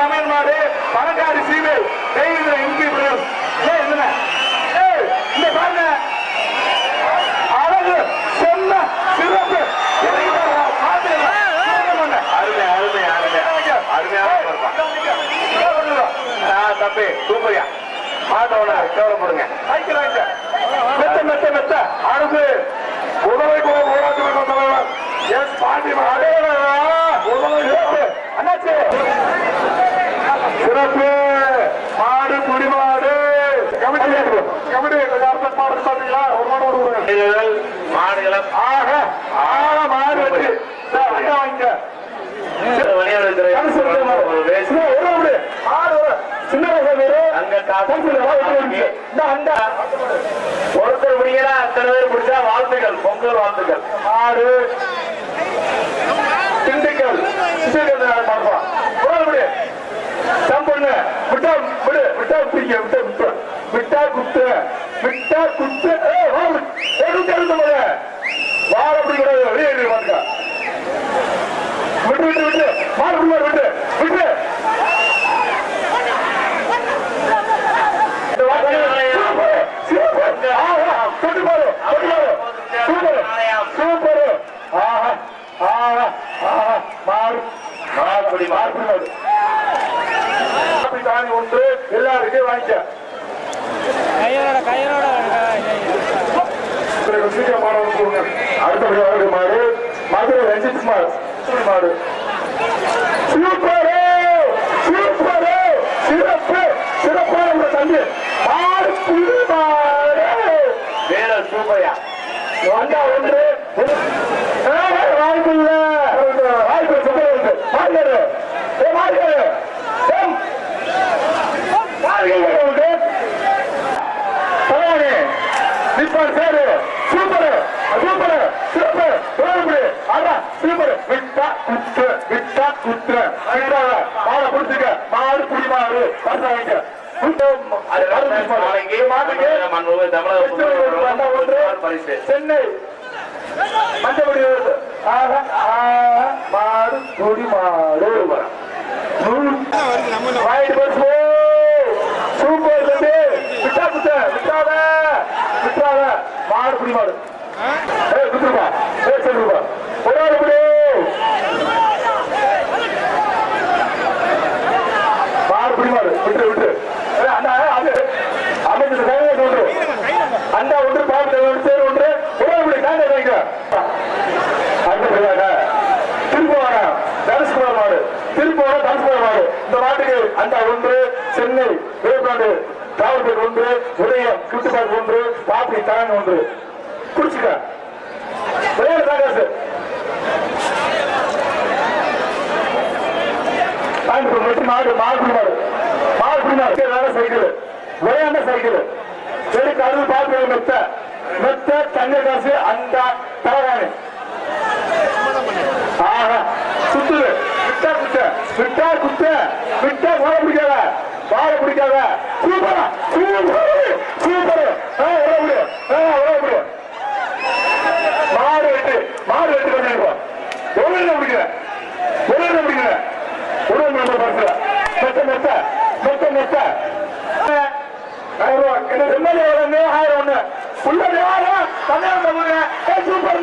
சமையல் மாடு பணக்காரி சீமை எம்பி இந்த பாருங்க அழகு செம்ம சிறப்பு அருமை அருமை அருமை அருமையான தம்பி சூப்பரியா மாட்டோட கவலைப்படுங்க மெத்த மெத்த மெத்த அடுத்து உதவி ஊராட்சி மன்ற தலைவர் எஸ் பாண்டி அண்ணாச்சி சிறப்பு மாடு குடிமாடு மாடுகளை மாடு வச்சு வாங்க ஒருத்தர் முடியல அத்தனை பேர் முடிச்சா வாழ்த்துக்கள் பொங்கல் வாழ்த்துக்கள் ஆறு திண்டுக்கல் பொண்ணு விட்டா விடு விட்டா பிடிக்க விட்டா விட்டா விட்டா குத்து விட்டா குத்து வாழ பிடிக்கிறது வெளியே பாருங்க விட்டு விட்டு விட்டு மாறு விட்டு விட்டு ஒன்று எல்லாருக்கும் வாங்கிக்க அடுத்த மாடு மதுரை ரஞ்சித் குமார் மாடு சூப்பர் சூப்பர் சிறப்பு சிறப்பான தம்பி மாடு மாடு வேற சூப்பரியா ஒன்று வாய்ப்பு இல்ல வாய்ப்பு சொல்லுங்க மாடு மாடு நிப்பார் சேரு சூப்பர் சூப்பர் சூப்பர் சூப்பர் விட்டா குத்து விட்டா குத்துற மாலை பிடிச்சுக்க மாடு புடி மாடு வாங்க சென்னை மஞ்சபடி மாடு குடி மாடு சூப்பர் விட்டா குத்த விட்டாத விட்டாத மாடு குடி மாடு குத்துருப்பா சொல்லுப்பா ஒரு ஆள் மாடு குடி மாடு விட்டு விட்டு அமைச்சர் ஒன்று அந்த ஒன்று பாம்பு சேர் ஒன்று திருப்போன தனுஷ்குமார் மாடு திருப்போன தனுஷ்குமார் மாடு இந்த மாட்டுக்கு அந்த ஒன்று சென்னை வேப்பாடு காவல்பேட் ஒன்று உதயம் கிருஷ்ணபாடு ஒன்று பாப்பி தரன் ஒன்று குடிச்சுக்க விளையாடு காசு மாடு மாடு மாடு மாடு மாடு சைக்கிள் விளையாண்ட சைக்கிள் சரி கருது பாத்து மெத்த மெத்த தங்க காசு அந்த தலகாணி சுத்துது விட்டா குத்த விட்டா குத்த விட்டா வாழ பிடிக்காத வாழ பிடிக்காத சூப்பரா சூப்பர் சூப்பர் மாடு வெட்டு பண்ணிருக்கோம் ஒழுங்கு பிடிக்கிற ஒழுங்கு பிடிக்கிற உடம்பு பரிசு மெத்த மெத்த மெத்த மெத்த 1000 ரூபாய் 1000 ஒண்ணு உள்ள சூப்பர்